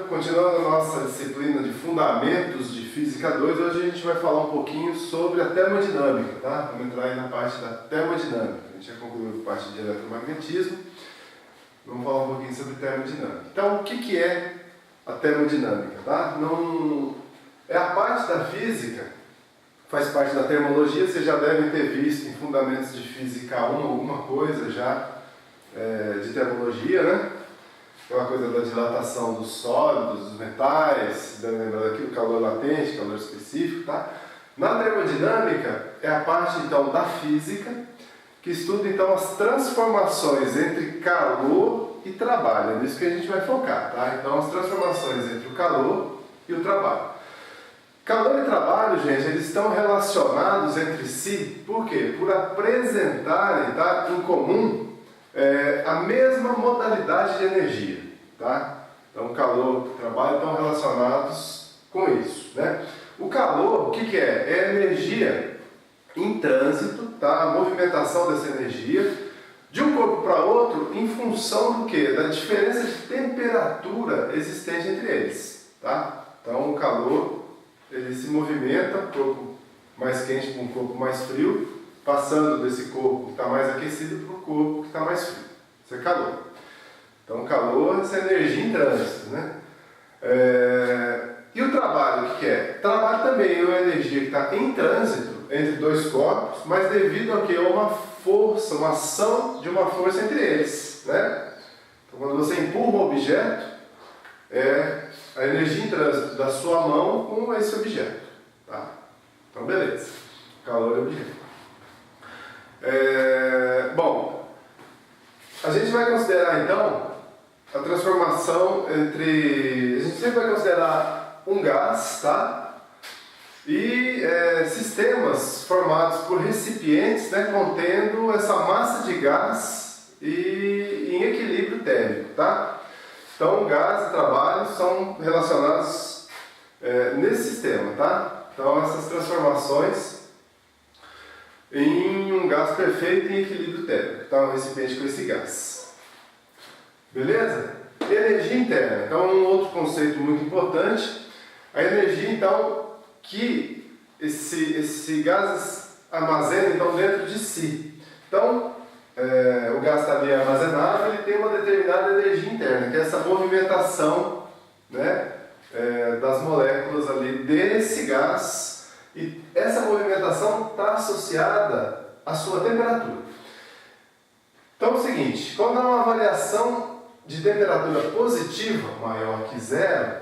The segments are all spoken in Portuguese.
continuando a nossa disciplina de Fundamentos de Física 2, hoje a gente vai falar um pouquinho sobre a termodinâmica, tá? Vamos entrar aí na parte da termodinâmica. A gente já concluiu a parte de eletromagnetismo, vamos falar um pouquinho sobre termodinâmica. Então, o que é a termodinâmica, tá? Não é a parte da física, faz parte da termologia, vocês já devem ter visto em Fundamentos de Física 1 alguma coisa já de termologia, né? Aquela coisa da dilatação dos sólidos, dos metais, lembra daquilo, calor latente, calor específico, tá? Na termodinâmica é a parte então da física que estuda então as transformações entre calor e trabalho, é nisso que a gente vai focar, tá? Então as transformações entre o calor e o trabalho. Calor e trabalho, gente, eles estão relacionados entre si, por quê? Por apresentarem, tá, em comum a mesma modalidade de energia, tá? Então, calor e trabalho estão relacionados com isso, né? O calor, o que é? É energia em trânsito, tá? A movimentação dessa energia de um corpo para outro em função do quê? Da diferença de temperatura existente entre eles, tá? Então, o calor, ele se movimenta, um corpo mais quente para um corpo mais frio, passando desse corpo que está mais aquecido para o corpo que está mais frio. Isso é calor. Então, calor é essa energia em trânsito, né? E o trabalho, o que é? Trabalho também é uma energia que está em trânsito entre dois corpos, mas devido a que uma força, uma ação de uma força entre eles, né? Então, quando você empurra um objeto, é a energia em trânsito da sua mão com esse objeto, tá? Então, beleza. Calor é objeto. Bom, a gente vai considerar então a transformação entre... A gente sempre vai considerar um gás, tá? E sistemas formados por recipientes, né, contendo essa massa de gás e em equilíbrio térmico, tá? Então, gás e trabalho são relacionados nesse sistema, tá? Então, essas transformações em um gás perfeito em equilíbrio térmico, tá? Um recipiente com esse gás. Beleza? Energia interna. Então, um outro conceito muito importante, a energia, então, que esse gás armazena, então, dentro de si. Então, o gás está ali armazenado, ele tem uma determinada energia interna, que é essa movimentação, né, das moléculas ali desse gás, e essa movimentação está associada à sua temperatura. Então é o seguinte, quando há uma variação de temperatura positiva maior que zero,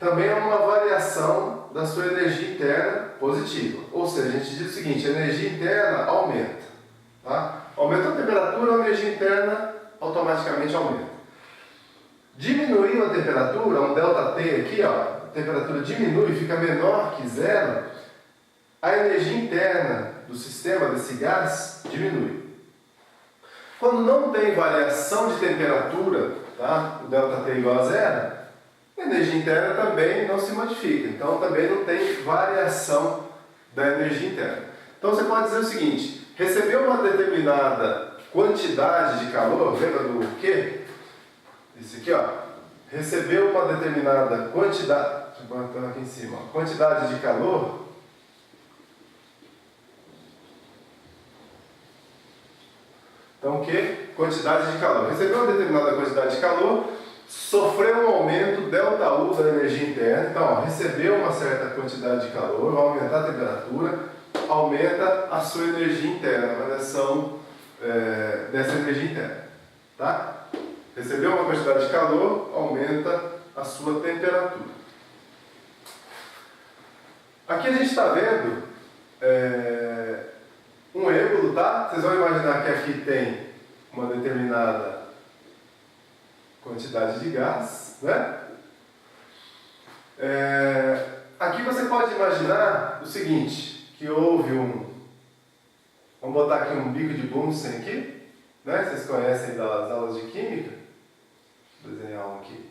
também há uma variação da sua energia interna positiva. Ou seja, a gente diz o seguinte, a energia interna aumenta, tá? Aumenta a temperatura, a energia interna automaticamente aumenta. Diminuiu a temperatura, um ΔT aqui, ó, a temperatura diminui, fica menor que zero, a energia interna do sistema desse gás diminui. Quando não tem variação de temperatura, tá? O ΔT igual a zero, a energia interna também não se modifica, então também não tem variação da energia interna. Então você pode dizer o seguinte, recebeu uma determinada quantidade de calor, lembra do quê? Esse aqui, ó. Recebeu uma determinada quantidade, deixa eu botar aqui em cima, ó, quantidade de calor. Então o que? Quantidade de calor. Recebeu uma determinada quantidade de calor, sofreu um aumento ΔU da energia interna. Então, ó, recebeu uma certa quantidade de calor, vai aumentar a temperatura, aumenta a sua energia interna, a variação dessa energia interna, tá? Recebeu uma quantidade de calor, aumenta a sua temperatura. Aqui a gente está vendo um êmbolo, tá? Vocês vão imaginar que aqui tem uma determinada quantidade de gás, né? Aqui você pode imaginar o seguinte, que houve vamos botar aqui um bico de Bunsen aqui, né? Vocês conhecem das aulas de química? Vou desenhar um aqui.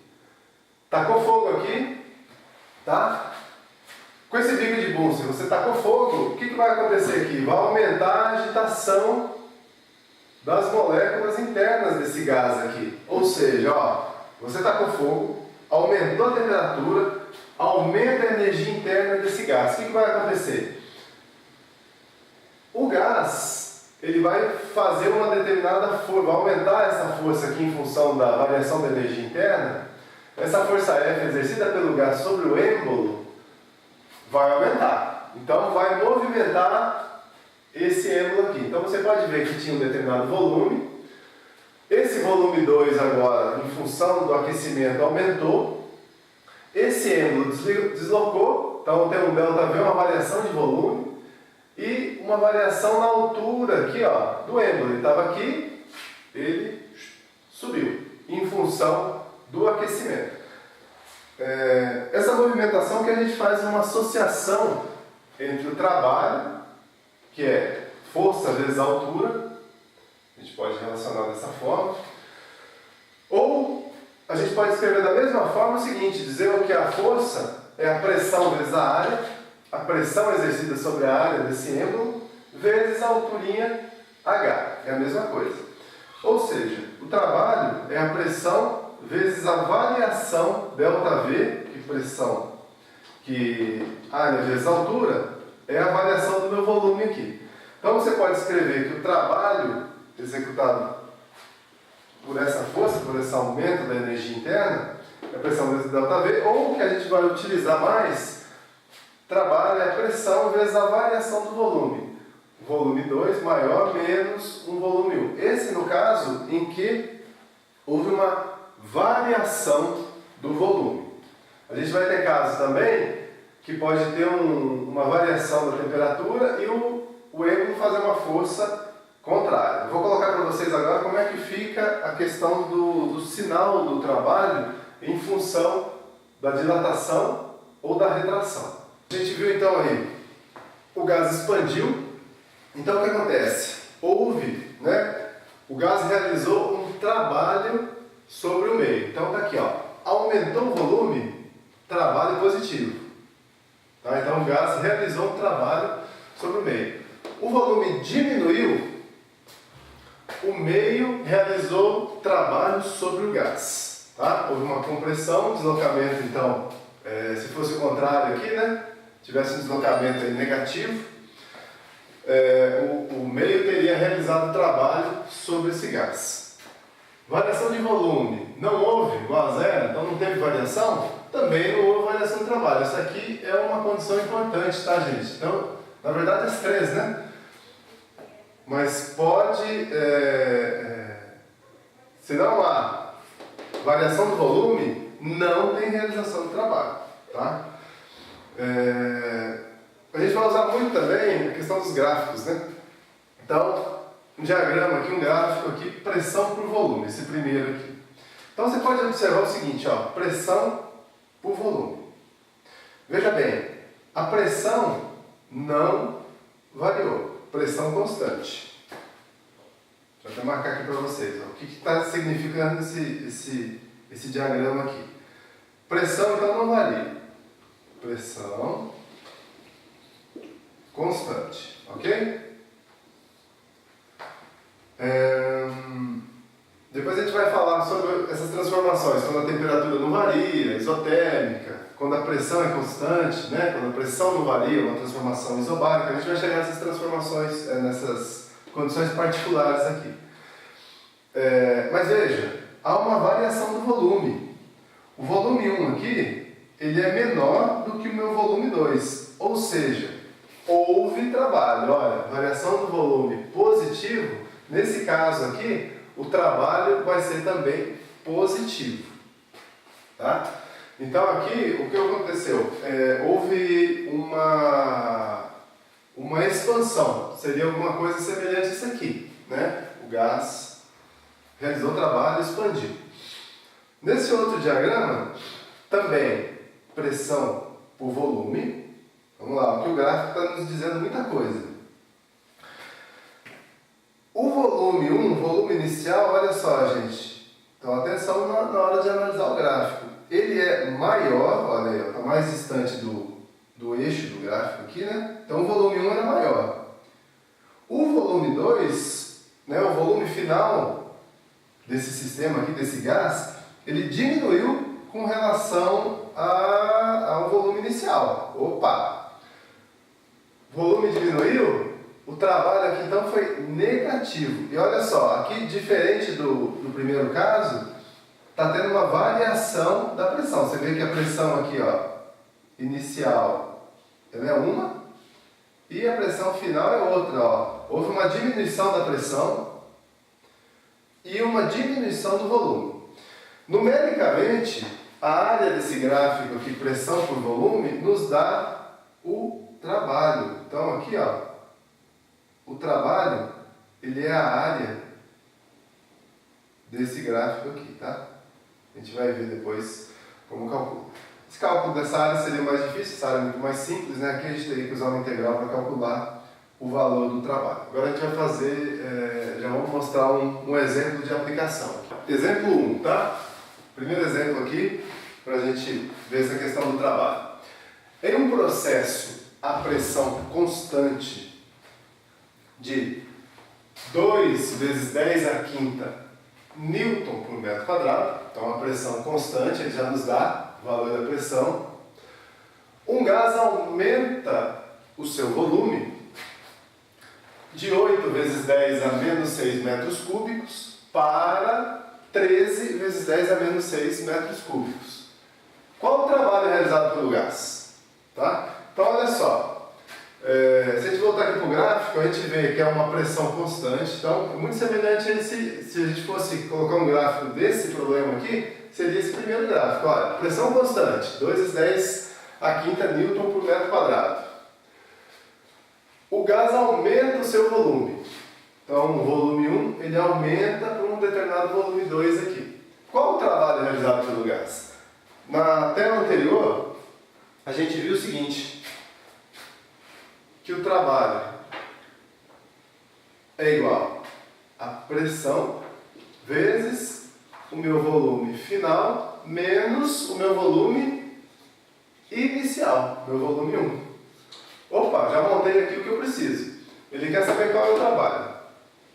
Tacou fogo aqui, tá? Com esse bico de Bunsen, você tacou fogo, o que vai acontecer aqui? Vai aumentar a agitação das moléculas internas desse gás aqui. Ou seja, ó, você tacou fogo, aumentou a temperatura, aumenta a energia interna desse gás. O que vai acontecer? O gás, ele vai fazer uma determinada força, vai aumentar essa força aqui em função da variação da energia interna. Essa força F exercida pelo gás sobre o êmbolo vai aumentar. Então vai movimentar esse êmbolo aqui. Então você pode ver que tinha um determinado volume. Esse volume 2 agora, em função do aquecimento, aumentou. Esse êmbolo deslocou. Então tem um ΔV, uma variação de volume. E uma variação na altura aqui, ó, do êmbolo. Ele estava aqui, ele subiu, em função do aquecimento. Essa movimentação que a gente faz uma associação entre o trabalho, que é força vezes altura, a gente pode relacionar dessa forma, ou a gente pode escrever da mesma forma o seguinte, dizer que a força é a pressão vezes a área, a pressão exercida sobre a área desse êmbolo, vezes a alturinha H, é a mesma coisa. Ou seja, o trabalho é a pressão vezes a variação ΔV, que pressão, que área vezes altura, é a variação do meu volume aqui. Então você pode escrever que o trabalho executado por essa força, por esse aumento da energia interna, é a pressão vezes ΔV, ou o que a gente vai utilizar mais, trabalho é a pressão vezes a variação do volume. Volume 2 maior menos um volume 1. Esse no caso em que houve uma variação do volume. A gente vai ter casos também que pode ter uma variação da temperatura e o êmbolo fazer uma força contrária. Vou colocar para vocês agora como é que fica a questão do sinal do trabalho em função da dilatação ou da retração. A gente viu então aí, o gás expandiu. Então o que acontece? Houve, o gás realizou um trabalho sobre o meio. Então está aqui, ó, aumentou o volume, trabalho positivo. Tá? Então o gás realizou um trabalho sobre o meio. O volume diminuiu, o meio realizou trabalho sobre o gás. Tá? Houve uma compressão, deslocamento, então, se fosse o contrário aqui, tivesse um deslocamento aí negativo, o meio teria realizado trabalho sobre esse gás. Variação de volume, não houve, igual a zero, então não teve variação, também não houve variação de trabalho. Essa aqui é uma condição importante, tá, gente? Então, na verdade, as três, Mas pode, se não há variação do volume, não tem realização do trabalho, tá? A gente vai usar muito também a questão dos gráficos, Então, um diagrama aqui, um gráfico aqui, pressão por volume, esse primeiro aqui. Então você pode observar o seguinte, ó, pressão por volume. Veja bem, a pressão não variou, pressão constante. Deixa eu até marcar aqui para vocês, ó. O que está significando esse diagrama aqui? Pressão então não varia, pressão constante, ok? Depois a gente vai falar sobre essas transformações, quando a temperatura não varia, isotérmica, quando a pressão é constante, quando a pressão não varia, uma transformação isobárica. A gente vai chegar nessas transformações, nessas condições particulares aqui. Mas veja, há uma variação do volume. O volume 1 aqui, ele é menor do que o meu volume 2, ou seja, houve trabalho. Olha, variação do volume positivo, nesse caso aqui, o trabalho vai ser também positivo. Tá? Então aqui, o que aconteceu? Houve uma expansão, seria alguma coisa semelhante a isso aqui. O gás realizou o trabalho e expandiu. Nesse outro diagrama, também pressão por volume. Vamos lá, aqui o gráfico está nos dizendo muita coisa. O volume 1, o volume inicial, olha só, gente. Então atenção na hora de analisar o gráfico. Ele é maior, olha aí, está mais distante do eixo do gráfico aqui, Então o volume 1 era maior. O volume 2, o volume final desse sistema aqui, desse gás, ele diminuiu com relação ao volume inicial. Opa! O volume diminuiu, o trabalho aqui então foi negativo. E olha só, aqui diferente do primeiro caso, está tendo uma variação da pressão. Você vê que a pressão aqui, ó, inicial, ela é uma, e a pressão final é outra. Ó. Houve uma diminuição da pressão e uma diminuição do volume. Numericamente, a área desse gráfico aqui, pressão por volume, nos dá o trabalho. Então aqui, ó, o trabalho, ele é a área desse gráfico aqui, tá? A gente vai ver depois como calcula. Esse cálculo dessa área seria mais difícil, essa área é muito mais simples, né? Aqui a gente teria que usar uma integral para calcular o valor do trabalho. Agora a gente vai fazer, já vamos mostrar um exemplo de aplicação. Exemplo 1, tá? Primeiro exemplo aqui, para a gente ver essa questão do trabalho. Em um processo a pressão constante de 2 vezes 10 à quinta Newton por metro quadrado, então a pressão constante, ele já nos dá o valor da pressão. Um gás aumenta o seu volume de 8 vezes 10 a menos 6 metros cúbicos para 13 vezes 10 a menos 6 metros cúbicos. Qual o trabalho realizado pelo gás? Tá? Então, olha só, se a gente voltar aqui para o gráfico, a gente vê que é uma pressão constante. Então, é muito semelhante a esse, se a gente fosse colocar um gráfico desse problema aqui, seria esse primeiro gráfico. Olha, pressão constante, 2 vezes 10 a quinta Newton por metro quadrado. O gás aumenta o seu volume. Então, o volume 1, ele aumenta para um determinado volume 2 aqui. Qual o trabalho realizado pelo gás? Na tela anterior, a gente viu o seguinte, que o trabalho é igual a pressão vezes o meu volume final menos o meu volume inicial, meu volume 1. Opa, já montei aqui o que eu preciso. Ele quer saber qual é o trabalho.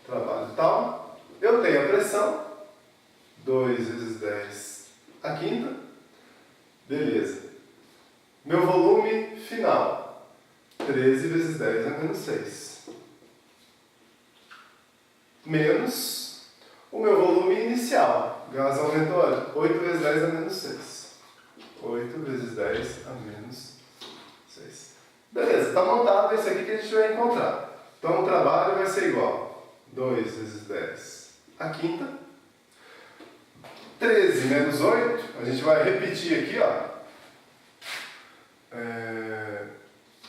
Trabalho tal, eu tenho a pressão, 2 vezes 10 a quinta, beleza. Meu volume final, 13 vezes 10 a menos 6. Menos o meu volume inicial, gás aumentou, 8 vezes 10 a menos 6. 8 vezes 10 a menos 6. Beleza, está montado esse aqui que a gente vai encontrar. Então o trabalho vai ser igual 2 vezes 10 a quinta. 13 menos 8, a gente vai repetir aqui, ó.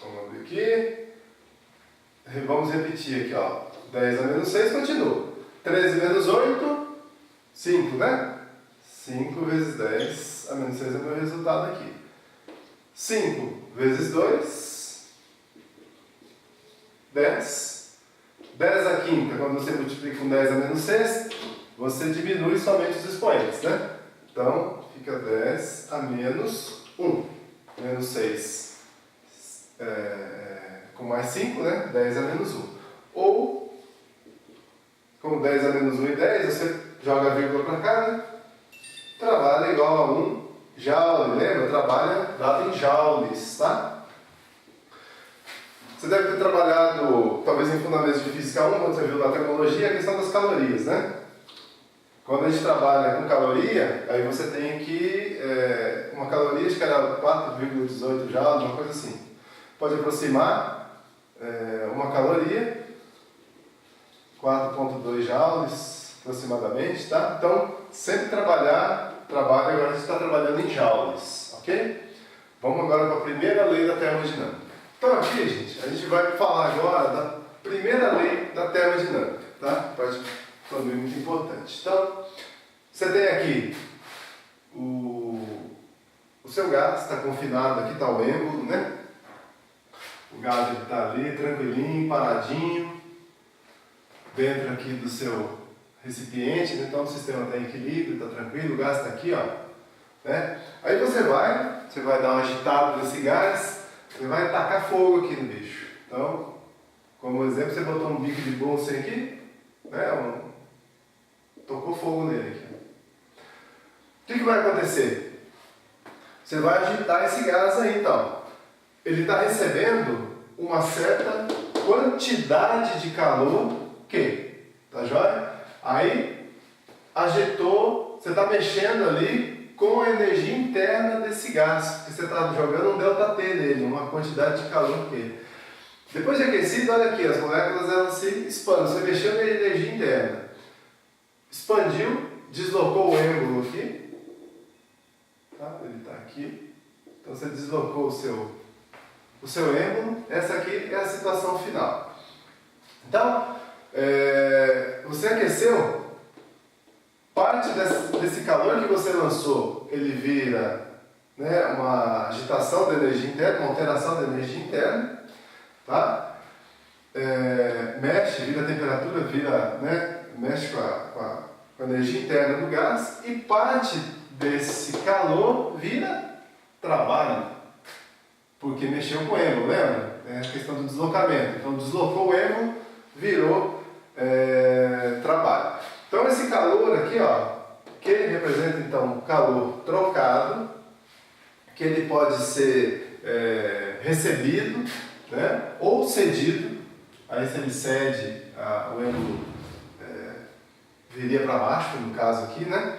Vamos ver aqui. Vamos repetir aqui, ó. 10 a menos 6 continua. 13 menos 8, 5, né? 5 vezes 10 a menos 6 é o meu resultado aqui. 5 vezes 2, 10. 10 a quinta, quando você multiplica com 10 a menos 6, você diminui somente os expoentes, né? Então, fica 10 a menos 1. Menos 6 com mais 5, né? 10 a menos 1. Ou, como 10 a menos 1 e 10, você joga a vírgula para cá, né? Trabalho é igual a 1 joule. Lembra? Trabalho é dado em joules, tá? Você deve ter trabalhado, talvez em Fundamentos de Física 1, quando você viu na tecnologia, a questão das calorias, né? Quando a gente trabalha com caloria, aí você tem que, uma caloria, acho que era 4,18 joules, uma coisa assim. Pode aproximar uma caloria, 4,2 joules aproximadamente, tá? Então, sempre trabalho, agora a gente está trabalhando em joules, ok? Vamos agora para a primeira lei da termodinâmica. Então aqui, gente, a gente vai falar agora da primeira lei da termodinâmica, tá? Parte também muito importante. Então, você tem aqui o seu gás, está confinado, aqui está o êmbolo, né? O gás está ali, tranquilinho, paradinho, dentro aqui do seu recipiente, né? Então o sistema está em equilíbrio, está tranquilo, o gás está aqui, ó. Né? Aí você vai dar uma agitada nesse gás, você vai tacar fogo aqui no bicho. Então, como exemplo, você botou um bico de bolsa aqui, né? Tocou fogo nele aqui. O que vai acontecer? você vai agitar esse gás aí então. Ele está recebendo uma certa quantidade de calor, que, tá joia? Aí, agitou, você está mexendo ali com a energia interna desse gás, porque você está jogando um ΔT nele, uma quantidade de calor que. Depois de aquecido, olha aqui, as moléculas elas se expandem, você mexeu na energia interna. Expandiu, deslocou o êmbolo aqui, tá? Ele está aqui, então você deslocou o seu êmbolo, essa aqui é a situação final. Então, você aqueceu, parte desse calor que você lançou, ele vira, né, uma agitação da energia interna, uma alteração da energia interna, tá? Mexe, vira a temperatura, né, mexe com a energia interna do gás, e parte desse calor vira trabalho, porque mexeu com o êmbolo, lembra? É a questão do deslocamento. Então deslocou o êmbolo, virou trabalho. Então esse calor aqui, ó, que representa então calor trocado, que ele pode ser recebido, né, ou cedido. Aí se ele cede, o êmbolo viria para baixo, no caso aqui, né?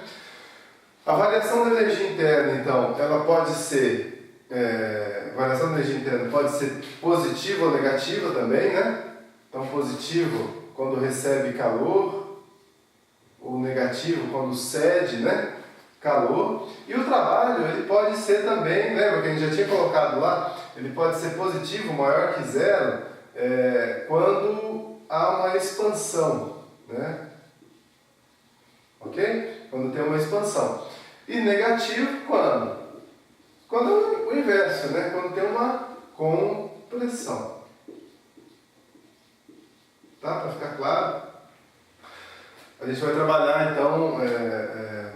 A variação da energia interna, então, ela pode ser, a variação da energia interna pode ser positiva ou negativa também, né? Então, positivo quando recebe calor, ou negativo quando cede, né, calor. E o trabalho, ele pode ser também, lembra que a gente já tinha colocado lá, ele pode ser positivo, maior que zero, quando há uma expansão, né? Ok? Quando tem uma expansão. E negativo quando? Quando é o inverso, né? Quando tem uma compressão. Tá? Para ficar claro? A gente vai trabalhar então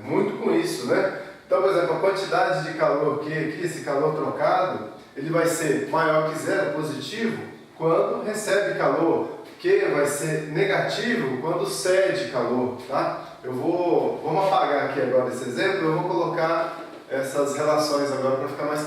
muito com isso, né? Então, por exemplo, a quantidade de calor que aqui, esse calor trocado, ele vai ser maior que zero, positivo, quando recebe calor, que vai ser negativo quando cede calor, tá? Vamos apagar aqui agora esse exemplo, eu vou colocar essas relações agora para ficar mais